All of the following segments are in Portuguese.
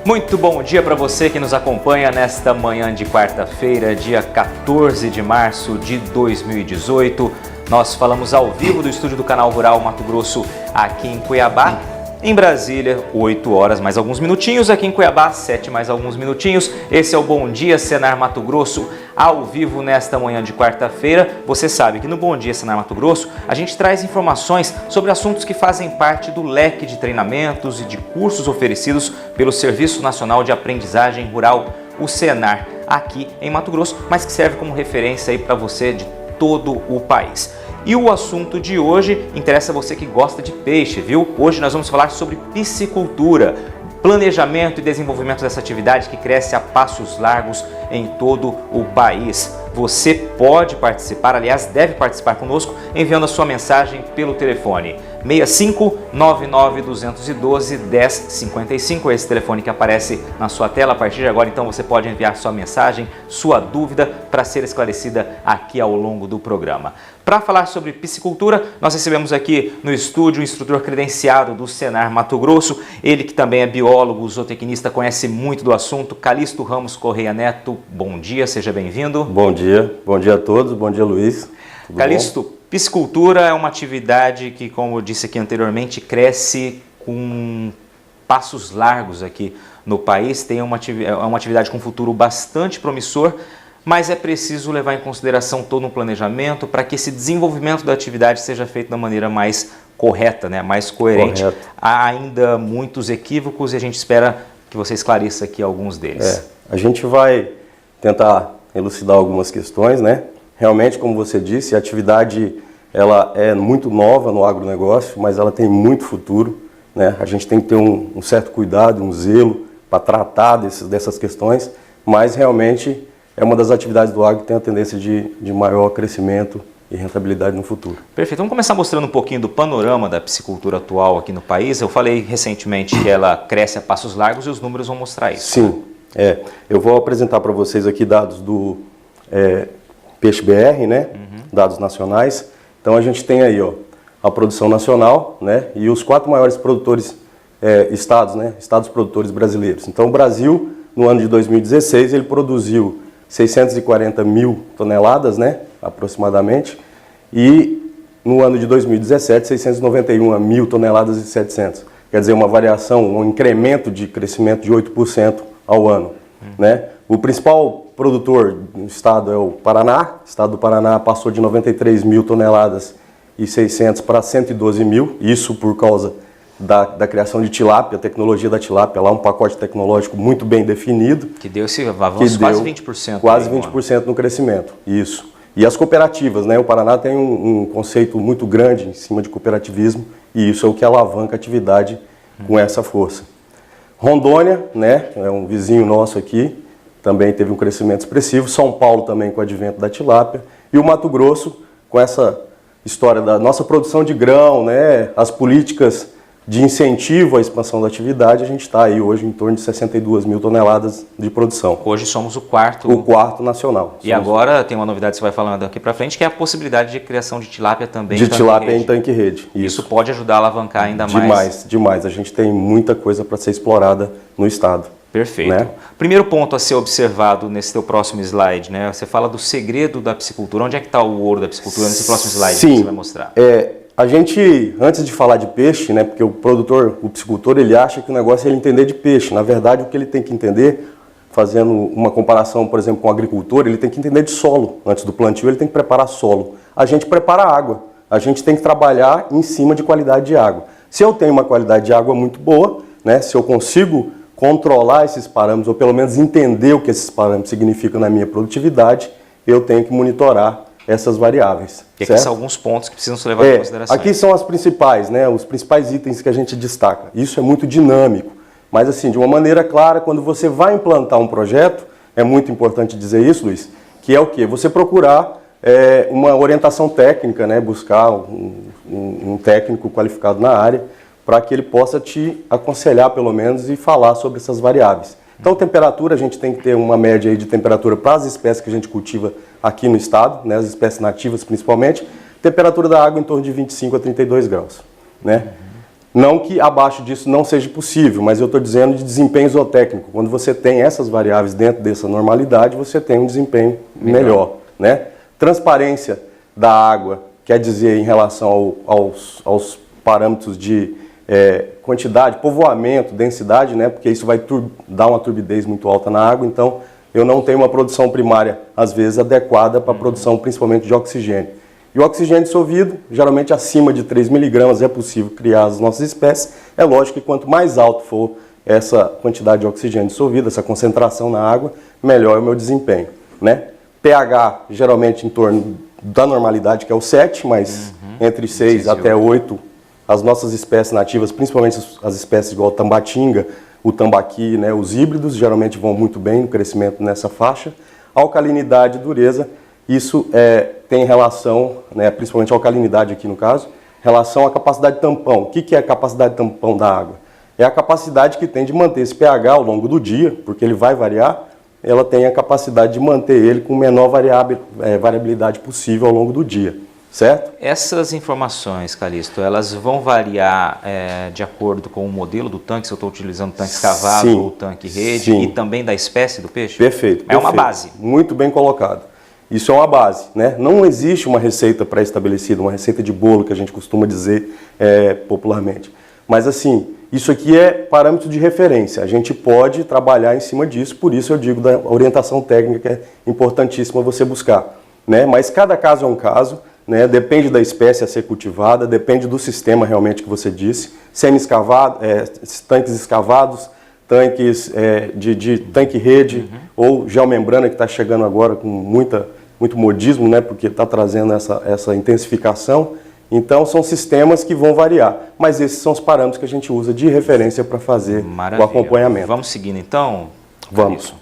Muito bom dia para você que nos acompanha nesta manhã de quarta-feira, dia 14 de março de 2018. Nós falamos ao vivo do estúdio do Canal Rural Mato Grosso aqui em Cuiabá. Em Brasília, 8 horas mais alguns minutinhos. Aqui em Cuiabá, 7 mais alguns minutinhos. Esse é o Bom Dia Senar Mato Grosso, ao vivo nesta manhã de quarta-feira. Você sabe que no Bom Dia Senar Mato Grosso, a gente traz informações sobre assuntos que fazem parte do leque de treinamentos e de cursos oferecidos pelo Serviço Nacional de Aprendizagem Rural, o Senar, aqui em Mato Grosso, mas que serve como referência aí para você de todo o país. E o assunto de hoje interessa a você que gosta de peixe, viu? Hoje nós vamos falar sobre piscicultura, planejamento e desenvolvimento dessa atividade que cresce a passos largos em todo o país. Você pode participar, aliás, deve participar conosco enviando a sua mensagem pelo telefone 65 99 212 1055, esse telefone que aparece na sua tela a partir de agora. Então você pode enviar sua mensagem, sua dúvida para ser esclarecida aqui ao longo do programa. Para falar sobre piscicultura, nós recebemos aqui no estúdio um instrutor credenciado do Senar Mato Grosso, ele que também é biólogo, zootecnista, conhece muito do assunto, Calixto Ramos Correia Neto. Bom dia, seja bem-vindo. Bom dia a todos, bom dia Luiz. Calixto, piscicultura é uma atividade que, como eu disse aqui anteriormente, cresce com passos largos aqui no país, é uma atividade com futuro bastante promissor, mas é preciso levar em consideração todo um planejamento para que esse desenvolvimento da atividade seja feito da maneira mais correta, né? Mais coerente. Correto. Há ainda muitos equívocos e a gente espera que você esclareça aqui alguns deles. A gente vai tentar elucidar algumas questões, né? Realmente, como você disse, a atividade ela é muito nova no agronegócio, mas ela tem muito futuro, né? A gente tem que ter um certo cuidado, um zelo para tratar dessas questões, mas realmente é uma das atividades do agro que tem a tendência de maior crescimento e rentabilidade no futuro. Perfeito. Vamos começar mostrando um pouquinho do panorama da piscicultura atual aqui no país. Eu falei recentemente que ela cresce a passos largos e os números vão mostrar isso. Sim. Eu vou apresentar para vocês aqui dados do Peixe BR, né? Dados nacionais. Então a gente tem aí, ó, a produção nacional, né? E os 4 maiores produtores estados, né? Estados produtores brasileiros. Então o Brasil, no ano de 2016, ele produziu 640 mil toneladas, né? Aproximadamente. E no ano de 2017, 691 mil toneladas e 700. Quer dizer, uma variação, um incremento de crescimento de 8% ao ano, né? O principal produtor do estado é o Paraná. O estado do Paraná passou de 93 mil toneladas e 600 para 112 mil. Isso por causa da criação de tilápia, a tecnologia da tilápia, lá um pacote tecnológico muito bem definido. Que deu esse avanço quase 20%. Quase 20% no crescimento, isso. E as cooperativas, né? O Paraná tem um conceito muito grande em cima de cooperativismo e isso é o que alavanca a atividade com essa força. Rondônia, né? É um vizinho nosso aqui, também teve um crescimento expressivo. São Paulo também com o advento da tilápia. E o Mato Grosso com essa história da nossa produção de grão, né? As políticas de incentivo à expansão da atividade, a gente está aí hoje em torno de 62 mil toneladas de produção. Hoje somos o quarto nacional. E agora tem uma novidade que você vai falando daqui para frente, que é a possibilidade de criação de tilápia também. De tilápia em tanque-rede. Isso pode ajudar a alavancar ainda mais. Demais. A gente tem muita coisa para ser explorada no estado. Perfeito. Né? Primeiro ponto a ser observado nesse teu próximo slide, né? Você fala do segredo da piscicultura. Onde é que está o ouro da piscicultura nesse próximo slide que você vai mostrar? A gente, antes de falar de peixe, né, porque o piscicultor, ele acha que o negócio é ele entender de peixe. Na verdade, o que ele tem que entender, fazendo uma comparação, por exemplo, com o agricultor, ele tem que entender de solo. Antes do plantio, ele tem que preparar solo. A gente prepara água. A gente tem que trabalhar em cima de qualidade de água. Se eu tenho uma qualidade de água muito boa, né, se eu consigo controlar esses parâmetros, ou pelo menos entender o que esses parâmetros significam na minha produtividade, eu tenho que monitorar essas variáveis. E aqui são alguns pontos que precisam ser levados em consideração. Aqui são as principais, né, os principais itens que a gente destaca. Isso é muito dinâmico, mas assim, de uma maneira clara, quando você vai implantar um projeto, é muito importante dizer isso, Luiz, que é o quê? Você procurar uma orientação técnica, né, buscar um técnico qualificado na área, para que ele possa te aconselhar, pelo menos, e falar sobre essas variáveis. Então, temperatura, a gente tem que ter uma média aí de temperatura para as espécies que a gente cultiva aqui no estado, né, as espécies nativas principalmente. Temperatura da água em torno de 25 a 32 graus. Né? Não que abaixo disso não seja possível, mas eu estou dizendo de desempenho zootécnico. Quando você tem essas variáveis dentro dessa normalidade, você tem um desempenho melhor, né? Transparência da água, quer dizer, em relação aos parâmetros de quantidade, povoamento, densidade, né? Porque isso vai dar uma turbidez muito alta na água, então eu não tenho uma produção primária, às vezes, adequada para a produção principalmente de oxigênio. E o oxigênio dissolvido, geralmente acima de 3 miligramas, é possível criar as nossas espécies. É lógico que quanto mais alto for essa quantidade de oxigênio dissolvido, essa concentração na água, melhor é o meu desempenho, né? pH, geralmente em torno da normalidade, que é o 7, mas entre 6 até 8, as nossas espécies nativas, principalmente as espécies igual a tambatinga, o tambaqui, né, os híbridos, geralmente vão muito bem no crescimento nessa faixa. Alcalinidade e dureza, isso tem relação, né, principalmente a alcalinidade aqui no caso, relação à capacidade de tampão. O que é a capacidade de tampão da água? É a capacidade que tem de manter esse pH ao longo do dia, porque ele vai variar, ela tem a capacidade de manter ele com menor variabilidade possível ao longo do dia, certo? Essas informações, Calixto, elas vão variar de acordo com o modelo do tanque, se eu estou utilizando tanque escavado ou tanque rede, e também da espécie do peixe? Perfeito. É uma base. Muito bem colocado. Isso é uma base, né? Não existe uma receita pré-estabelecida, uma receita de bolo que a gente costuma dizer popularmente. Mas assim, isso aqui é parâmetro de referência. A gente pode trabalhar em cima disso, por isso eu digo da orientação técnica que é importantíssima você buscar, né? Mas cada caso é um caso, né? Depende da espécie a ser cultivada, depende do sistema realmente que você disse. Semi-escavado, tanques escavados, tanques de tanque-rede ou geomembrana que está chegando agora com muito modismo, né? Porque está trazendo essa intensificação. Então, são sistemas que vão variar, mas esses são os parâmetros que a gente usa de referência para fazer o acompanhamento. Vamos seguindo então? Vamos.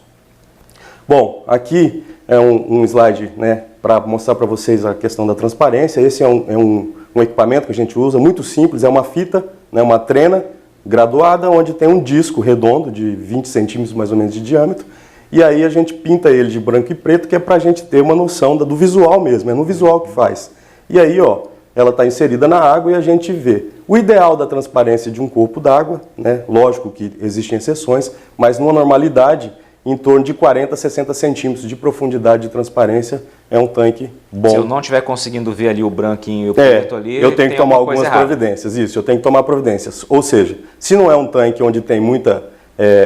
Bom, aqui é um slide, né, para mostrar para vocês a questão da transparência. Esse é um equipamento que a gente usa, muito simples, é uma fita, né, uma trena graduada, onde tem um disco redondo de 20 centímetros mais ou menos de diâmetro, e aí a gente pinta ele de branco e preto, que é para a gente ter uma noção do visual mesmo, é no visual que faz. E aí, ó, ela está inserida na água e a gente vê o ideal da transparência de um corpo d'água, né? Lógico que existem exceções, mas numa normalidade, em torno de 40 a 60 centímetros de profundidade de transparência é um tanque bom. Se eu não estiver conseguindo ver ali o branquinho e o preto ali, eu tenho que tomar algumas providências. Isso, eu tenho que tomar providências. Ou seja, se não é um tanque onde tem muita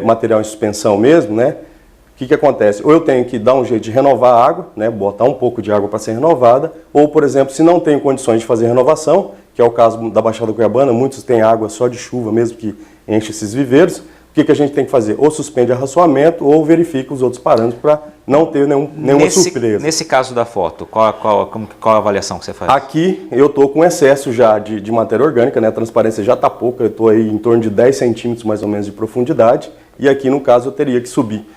material em suspensão mesmo, né? O que acontece? Ou eu tenho que dar um jeito de renovar a água, né, botar um pouco de água para ser renovada, ou, por exemplo, se não tenho condições de fazer renovação, que é o caso da Baixada Cuiabana, muitos têm água só de chuva mesmo que enche esses viveiros, o que a gente tem que fazer? Ou suspende arraçoamento ou verifica os outros parâmetros para não ter nenhuma surpresa. Nesse caso da foto, qual a avaliação que você faz? Aqui eu estou com excesso já de matéria orgânica, né, a transparência já está pouca, eu estou aí em torno de 10 centímetros mais ou menos de profundidade, e aqui no caso eu teria que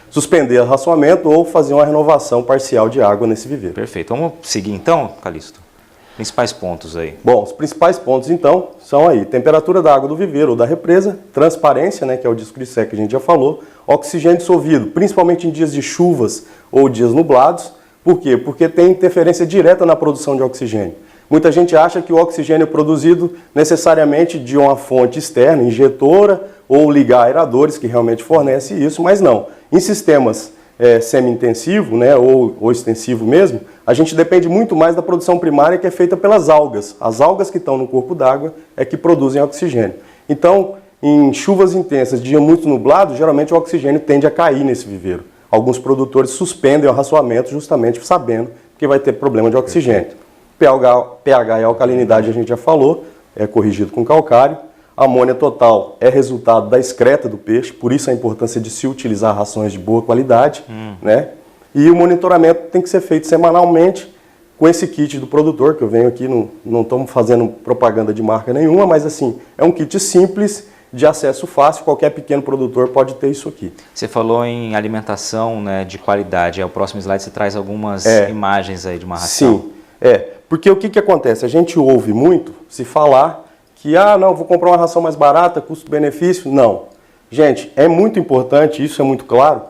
suspender o arraçoamento ou fazer uma renovação parcial de água nesse viveiro. Perfeito. Vamos seguir então, Calixto? Principais pontos aí. Bom, os principais pontos então são aí, temperatura da água do viveiro ou da represa, transparência, né, que é o disco de seca que a gente já falou, oxigênio dissolvido, principalmente em dias de chuvas ou dias nublados. Por quê? Porque tem interferência direta na produção de oxigênio. Muita gente acha que o oxigênio é produzido necessariamente de uma fonte externa, injetora, ou ligar aeradores, que realmente fornece isso, mas não. Em sistemas semi-intensivo, né, ou extensivo mesmo, a gente depende muito mais da produção primária, que é feita pelas algas. As algas que estão no corpo d'água é que produzem oxigênio. Então, em chuvas intensas, dia muito nublado, geralmente o oxigênio tende a cair nesse viveiro. Alguns produtores suspendem o arraçoamento justamente sabendo que vai ter problema de oxigênio. pH e alcalinidade a gente já falou, é corrigido com calcário. A amônia total é resultado da excreta do peixe, por isso a importância de se utilizar rações de boa qualidade, né? E o monitoramento tem que ser feito semanalmente com esse kit do produtor, que eu venho aqui, não estamos fazendo propaganda de marca nenhuma, mas assim, é um kit simples, de acesso fácil, qualquer pequeno produtor pode ter isso aqui. Você falou em alimentação, né, de qualidade, o próximo slide você traz algumas imagens aí de uma ração. Sim, porque o que acontece? A gente ouve muito se falar que, não, vou comprar uma ração mais barata, custo-benefício. Não. Gente, é muito importante, isso é muito claro,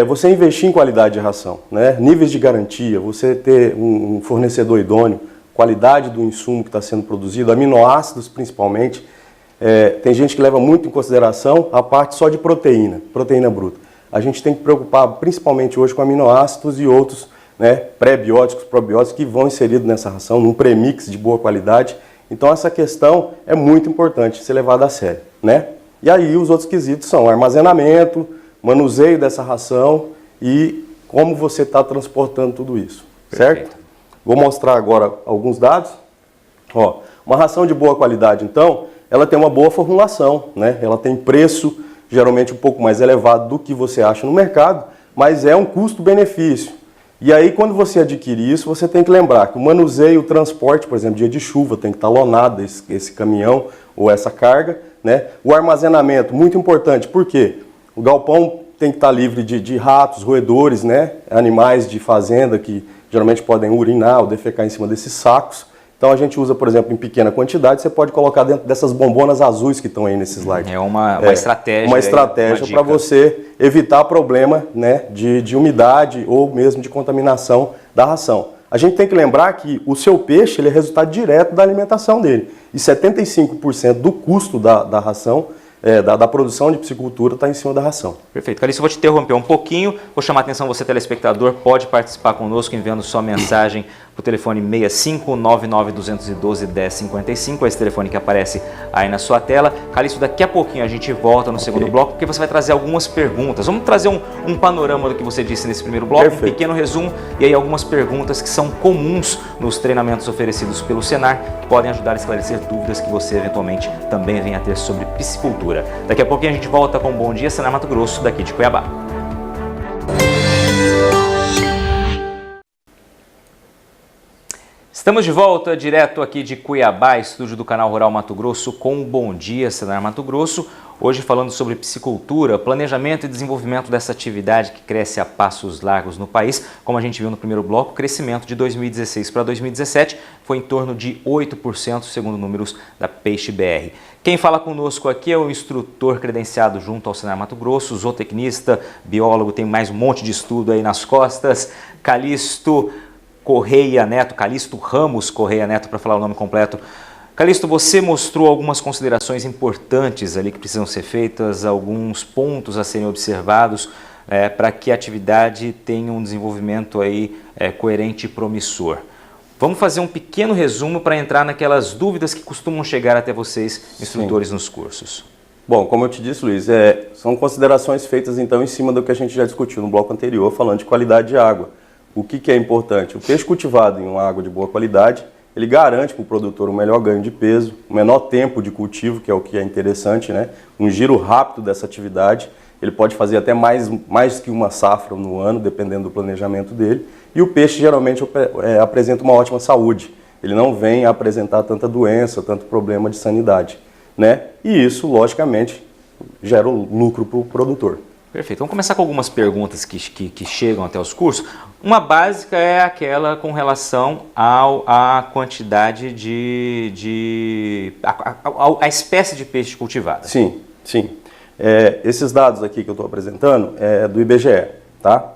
você investir em qualidade de ração, né? Níveis de garantia, você ter um fornecedor idôneo, qualidade do insumo que está sendo produzido, aminoácidos principalmente. tem gente que leva muito em consideração a parte só de proteína bruta. A gente tem que preocupar principalmente hoje com aminoácidos e outros, né, pré-bióticos, probióticos que vão inseridos nessa ração, num premix de boa qualidade. Então essa questão é muito importante ser levada a sério, né? E aí os outros quesitos são armazenamento, manuseio dessa ração e como você está transportando tudo isso, certo? Vou mostrar agora alguns dados. Ó, uma ração de boa qualidade, então, ela tem uma boa formulação, né? Ela tem preço geralmente um pouco mais elevado do que você acha no mercado, mas é um custo-benefício. E aí, quando você adquire isso, você tem que lembrar que o manuseio, o transporte, por exemplo, dia de chuva, tem que estar lonado esse caminhão ou essa carga, né? O armazenamento, muito importante, porque o galpão tem que estar livre de ratos, roedores, né? Animais de fazenda que geralmente podem urinar ou defecar em cima desses sacos. Então a gente usa, por exemplo, em pequena quantidade, você pode colocar dentro dessas bombonas azuis que estão aí nesse slide. É uma estratégia. Uma estratégia para você evitar problema, né, de umidade ou mesmo de contaminação da ração. A gente tem que lembrar que o seu peixe ele é resultado direto da alimentação dele. E 75% do custo da ração, da produção de piscicultura está em cima da ração. Perfeito. Calixto, eu vou te interromper um pouquinho, vou chamar a atenção você, telespectador, pode participar conosco enviando sua mensagem para o telefone 65-99-212-1055, esse telefone que aparece aí na sua tela. Calixto, daqui a pouquinho a gente volta no segundo bloco, porque você vai trazer algumas perguntas. Vamos trazer um panorama do que você disse nesse primeiro bloco, um pequeno resumo, e aí algumas perguntas que são comuns nos treinamentos oferecidos pelo Senar, que podem ajudar a esclarecer dúvidas que você eventualmente também venha a ter sobre piscicultura. Daqui a pouquinho a gente volta com Bom Dia Senar Mato Grosso, daqui de Cuiabá. Estamos de volta, direto aqui de Cuiabá, estúdio do Canal Rural Mato Grosso, com o Bom Dia Senar Mato Grosso. Hoje falando sobre piscicultura, planejamento e desenvolvimento dessa atividade que cresce a passos largos no país. Como a gente viu no primeiro bloco, o crescimento de 2016 para 2017 foi em torno de 8%, segundo números da Peixe BR. Quem fala conosco aqui é o instrutor credenciado junto ao Senar Mato Grosso, zootecnista, biólogo, tem mais um monte de estudo aí nas costas, Calixto Correia Neto, Calixto Ramos Correia Neto, para falar o nome completo. Calixto, você mostrou algumas considerações importantes ali que precisam ser feitas, alguns pontos a serem observados para que a atividade tenha um desenvolvimento aí, coerente e promissor. Vamos fazer um pequeno resumo para entrar naquelas dúvidas que costumam chegar até vocês, instrutores, nos cursos. Bom, como eu te disse, Luiz, são considerações feitas então em cima do que a gente já discutiu no bloco anterior, falando de qualidade de água. O que é importante? O peixe cultivado em uma água de boa qualidade, ele garante para o produtor um melhor ganho de peso, um menor tempo de cultivo, que é o que é interessante, né? Um giro rápido dessa atividade. Ele pode fazer até mais que uma safra no ano, dependendo do planejamento dele. E o peixe geralmente apresenta uma ótima saúde. Ele não vem a apresentar tanta doença, tanto problema de sanidade, né? E isso, logicamente, gera lucro para o produtor. Perfeito. Vamos começar com algumas perguntas que chegam até os cursos. Uma básica é aquela com relação à quantidade a espécie de peixe cultivada. Sim, sim. Esses dados aqui que eu estou apresentando é do IBGE, tá?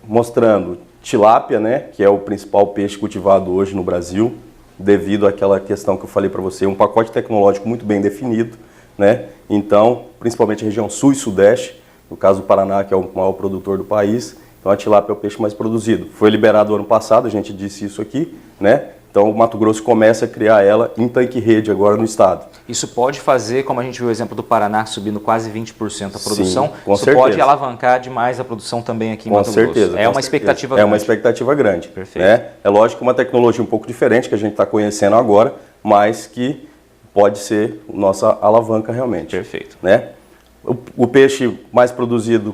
Mostrando tilápia, né, que é o principal peixe cultivado hoje no Brasil, devido àquela questão que eu falei para você, um pacote tecnológico muito bem definido, né? Então, principalmente a região sul e sudeste, no caso do Paraná, que é o maior produtor do país, então a tilápia é o peixe mais produzido. Foi liberado ano passado, a gente disse isso aqui, né? Então o Mato Grosso começa a criar ela em tanque-rede agora no estado. Isso pode fazer, como a gente viu o exemplo do Paraná, subindo quase 20% a produção. Sim, com isso certeza. Pode alavancar demais a produção também aqui em Mato Grosso. É uma expectativa grande. É uma expectativa grande. Perfeito. Né? É lógico que uma tecnologia um pouco diferente que a gente está conhecendo agora, mas que pode ser nossa alavanca realmente. Perfeito. Né? O peixe mais produzido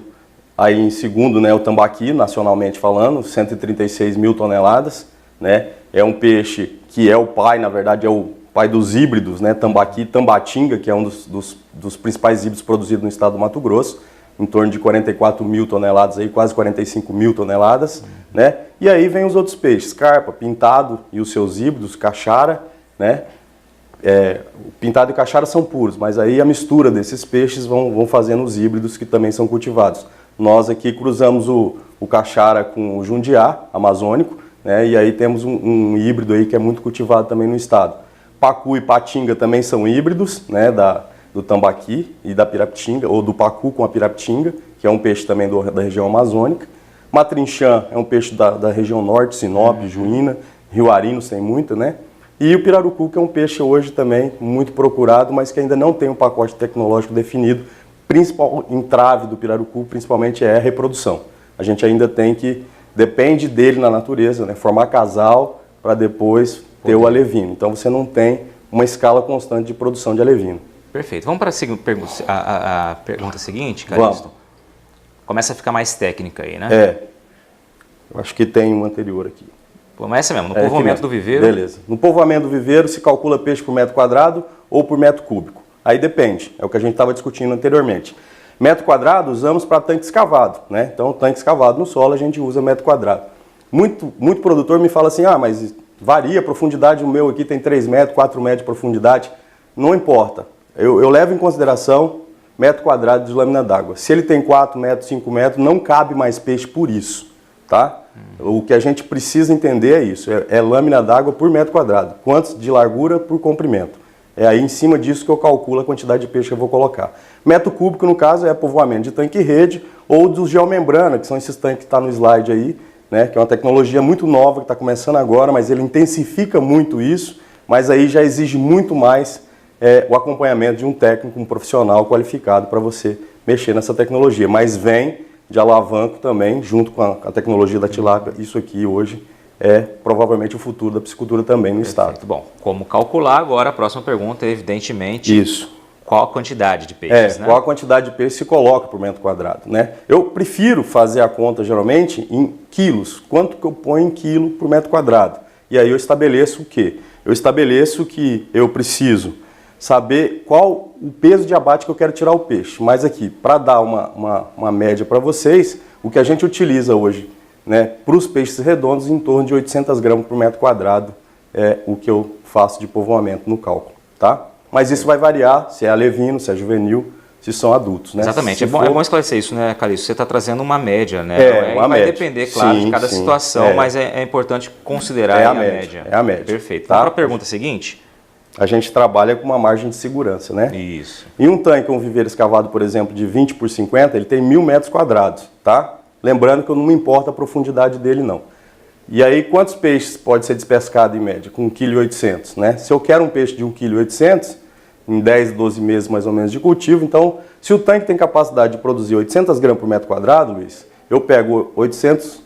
aí em segundo, né, o tambaqui, nacionalmente falando, 136 mil toneladas. Né? É um peixe que é o pai, na verdade, é o pai dos híbridos, né? Tambaqui e tambatinga, que é um dos principais híbridos produzidos no estado do Mato Grosso, em torno de 44 mil toneladas, aí, quase 45 mil toneladas. Né? E aí vem os outros peixes, carpa, pintado e os seus híbridos, caixara, né? O pintado e caixara são puros, mas aí a mistura desses peixes vão fazendo os híbridos que também são cultivados. Nós aqui cruzamos o caixara com o jundiá amazônico, né, e aí temos um híbrido aí que é muito cultivado também no estado. pacu e patinga também são híbridos, né, do tambaqui e da pirapitinga, ou do pacu com a pirapitinga, que é um peixe também da região amazônica. Matrinchã é um peixe da região norte, Sinop, Juína, Rio Arino, sem muito, né? E o pirarucu, que é um peixe hoje também muito procurado, mas que ainda não tem um pacote tecnológico definido. Principal entrave do pirarucu, principalmente, é a reprodução. A gente ainda tem que, depende dele na natureza, né? Formar casal para depois ter o alevino. Então você não tem uma escala constante de produção de alevino. Perfeito. Vamos para a pergunta seguinte, Calixto? Começa a ficar mais técnica aí, né? Eu acho que tem um anterior aqui. Começa mesmo, no povoamento do viveiro. Beleza. No povoamento do viveiro se calcula peixe por metro quadrado ou por metro cúbico. Aí depende, é o que a gente estava discutindo anteriormente. Metro quadrado usamos para tanque escavado, né? Então, tanque escavado no solo a gente usa metro quadrado. Muito produtor me fala assim, mas varia a profundidade, o meu aqui tem 3 metros, 4 metros de profundidade. Não importa. Eu levo em consideração metro quadrado de lâmina d'água. Se ele tem 4 metros, 5 metros, não cabe mais peixe por isso, tá? O que a gente precisa entender é isso, é lâmina d'água por metro quadrado, quantos de largura por comprimento. É aí em cima disso que eu calculo a quantidade de peixe que eu vou colocar. Metro cúbico, no caso, é povoamento de tanque e rede ou dos geomembrana, que são esses tanques que está no slide aí, né? Que é uma tecnologia muito nova, que está começando agora, mas ele intensifica muito isso, mas aí já exige muito mais o acompanhamento de um técnico, um profissional qualificado para você mexer nessa tecnologia. Mas vem de alavanco também, junto com a tecnologia da tilápia. Isso aqui hoje é provavelmente o futuro da piscicultura também no estado. Bom, como calcular agora, a próxima pergunta é evidentemente... Isso. Qual a quantidade de peixes, né? Qual a quantidade de peixe se coloca por metro quadrado, né? Eu prefiro fazer a conta geralmente em quilos. Quanto que eu ponho em quilo por metro quadrado? E aí eu estabeleço o quê? Eu estabeleço que eu preciso saber qual o peso de abate que eu quero tirar o peixe. Mas aqui, para dar uma média para vocês, o que a gente utiliza hoje, né, para os peixes redondos, em torno de 800 gramas por metro quadrado é o que eu faço de povoamento no cálculo, tá? Mas isso vai variar se é alevino, se é juvenil, se são adultos, né? Exatamente, é bom esclarecer isso, né, Calixto? Você está trazendo uma média, né? Uma vai média. Depender, claro, de cada situação, mas é importante considerar a média. É a média. Perfeito. Tá? Vamos para a pergunta seguinte? A gente trabalha com uma margem de segurança, né? Isso. Em um tanque, um viveiro escavado, por exemplo, de 20 por 50, ele tem 1.000 metros quadrados, tá? Lembrando que não me importa a profundidade dele, não. E aí, quantos peixes pode ser despescado em média? Com 1,8 kg, né? Se eu quero um peixe de 1,8 kg, em 10, 12 meses mais ou menos de cultivo, então, se o tanque tem capacidade de produzir 800 gramas por metro quadrado, Luiz, eu pego 800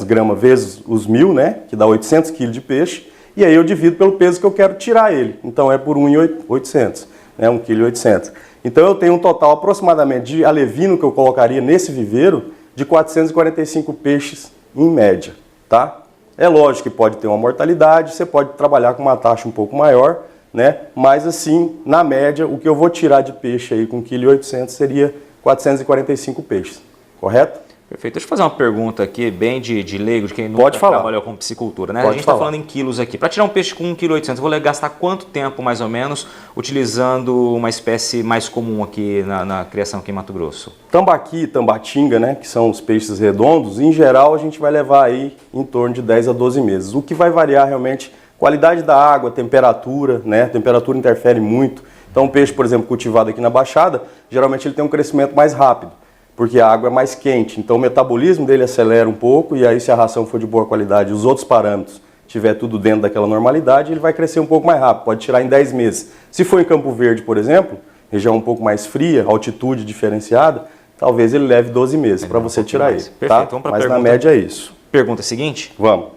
gramas vezes os 1.000, né? Que dá 800 kg de peixe, e aí eu divido pelo peso que eu quero tirar ele. Então é por 1,800, né? 1,8 kg. Então eu tenho um total aproximadamente de alevino que eu colocaria nesse viveiro de 445 peixes em média, tá? É lógico que pode ter uma mortalidade, você pode trabalhar com uma taxa um pouco maior, né? Mas assim, na média, o que eu vou tirar de peixe aí com 1,8 kg seria 445 peixes, correto? Perfeito. Deixa eu fazer uma pergunta aqui, bem de leigo, de quem nunca trabalhou com piscicultura, né? A gente está falando em quilos aqui. Para tirar um peixe com 1,8 kg, eu vou gastar quanto tempo, mais ou menos, utilizando uma espécie mais comum aqui na criação aqui em Mato Grosso? Tambaqui e tambatinga, né, que são os peixes redondos, em geral a gente vai levar aí em torno de 10 a 12 meses. O que vai variar realmente, qualidade da água, temperatura, né? A temperatura interfere muito. Então um peixe, por exemplo, cultivado aqui na Baixada, geralmente ele tem um crescimento mais rápido, porque a água é mais quente, então o metabolismo dele acelera um pouco, e aí se a ração for de boa qualidade e os outros parâmetros tiver tudo dentro daquela normalidade, ele vai crescer um pouco mais rápido, pode tirar em 10 meses. Se for em Campo Verde, por exemplo, região um pouco mais fria, altitude diferenciada, talvez ele leve 12 meses para você tirar ele. Perfeito, tá? vamos para Mas na média é isso. Pergunta seguinte? Vamos.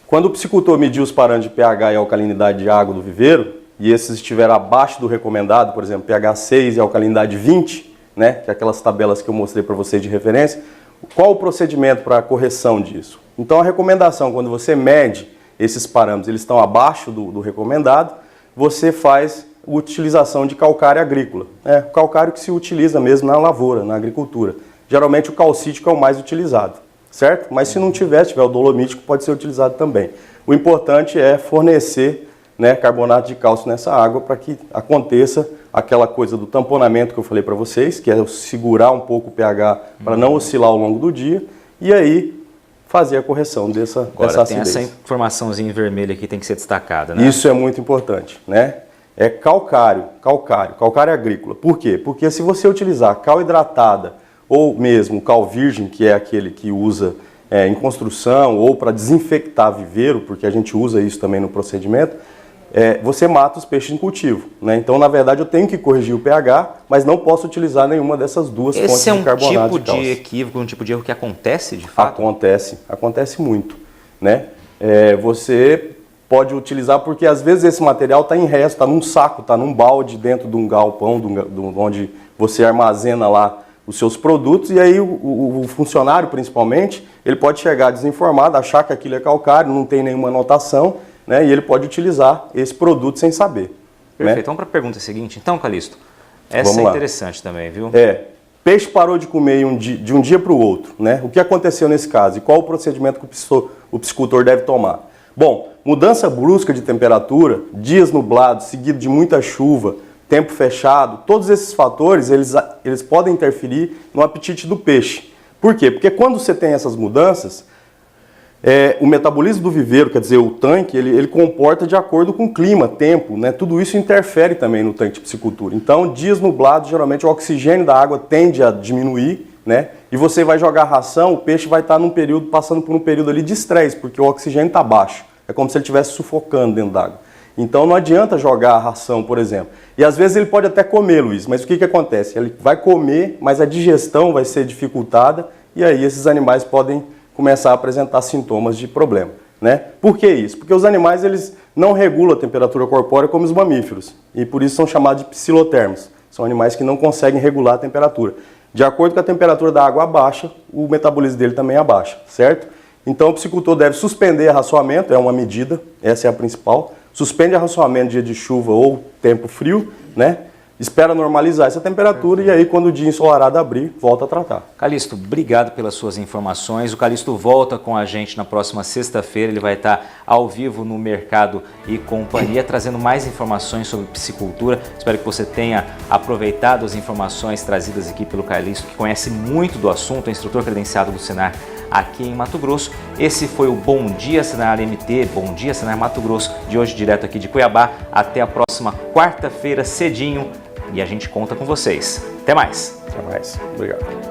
Quando o piscicultor medir os parâmetros de pH e alcalinidade de água do viveiro, e esses estiverem abaixo do recomendado, por exemplo, pH 6 e alcalinidade 20, né, que é aquelas tabelas que eu mostrei para vocês de referência, qual o procedimento para a correção disso? Então a recomendação, quando você mede esses parâmetros, eles estão abaixo do recomendado, você faz a utilização de calcário agrícola. O calcário que se utiliza mesmo na lavoura, na agricultura. Geralmente o calcítico é o mais utilizado, certo? Mas se não tiver o dolomítico, pode ser utilizado também. O importante é fornecer, né, carbonato de cálcio nessa água para que aconteça aquela coisa do tamponamento que eu falei para vocês, que é segurar um pouco o pH para não oscilar ao longo do dia, e aí fazer a correção dessa acidez. Tem essa informaçãozinha vermelha aqui, tem que ser destacada, né? Isso é muito importante, né? É calcário agrícola. Por quê? Porque se você utilizar cal hidratada ou mesmo cal virgem, que é aquele que usa em construção ou para desinfectar viveiro, porque a gente usa isso também no procedimento, você mata os peixes em cultivo, né? Então, na verdade, eu tenho que corrigir o pH, mas não posso utilizar nenhuma dessas duas fontes de carbonato de cálcio. Esse é um tipo de equívoco, um tipo de erro que acontece de fato? Acontece muito, né? Você pode utilizar porque às vezes esse material está em resto, está num saco, está num balde dentro de um galpão, onde você armazena lá os seus produtos, e aí o funcionário, principalmente, ele pode chegar desinformado, achar que aquilo é calcário, não tem nenhuma anotação, né, e ele pode utilizar esse produto sem saber. Perfeito. Né? Vamos para a pergunta seguinte. Então, Calixto, essa é interessante também, viu? Peixe parou de comer de um dia para o outro, né? O que aconteceu nesse caso? E qual o procedimento que o piscicultor deve tomar? Bom, mudança brusca de temperatura, dias nublados, seguido de muita chuva, tempo fechado, todos esses fatores, eles podem interferir no apetite do peixe. Por quê? Porque quando você tem essas mudanças, o metabolismo do viveiro, quer dizer, o tanque, ele comporta de acordo com o clima, tempo, né? Tudo isso interfere também no tanque de piscicultura. Então, dias nublados, geralmente o oxigênio da água tende a diminuir, né? E você vai jogar ração, o peixe vai estar passando por um período ali de estresse, porque o oxigênio está baixo. É como se ele estivesse sufocando dentro d'água. Então não adianta jogar a ração, por exemplo. E às vezes ele pode até comer, Luiz, mas o que acontece? Ele vai comer, mas a digestão vai ser dificultada e aí esses animais podem começar a apresentar sintomas de problema, né? Por que isso? Porque os animais eles não regulam a temperatura corpórea como os mamíferos e por isso são chamados de psilotermos. São animais que não conseguem regular a temperatura. De acordo com a temperatura da água abaixa, o metabolismo dele também abaixa, certo? Então o piscicultor deve suspender arraçoamento, é uma medida, essa é a principal. Suspende arraçoamento dia de chuva ou tempo frio, né? Espera normalizar essa temperatura e aí quando o dia ensolarado abrir, volta a tratar. Calixto, obrigado pelas suas informações. O Calixto volta com a gente na próxima sexta-feira. Ele vai estar ao vivo no Mercado e Companhia, trazendo mais informações sobre piscicultura. Espero que você tenha aproveitado as informações trazidas aqui pelo Calixto, que conhece muito do assunto, é instrutor credenciado do Senar aqui em Mato Grosso. Esse foi o Bom Dia Senar MT, Bom Dia Senar Mato Grosso, de hoje direto aqui de Cuiabá. Até a próxima quarta-feira, cedinho, e a gente conta com vocês. Até mais. Até mais. Obrigado.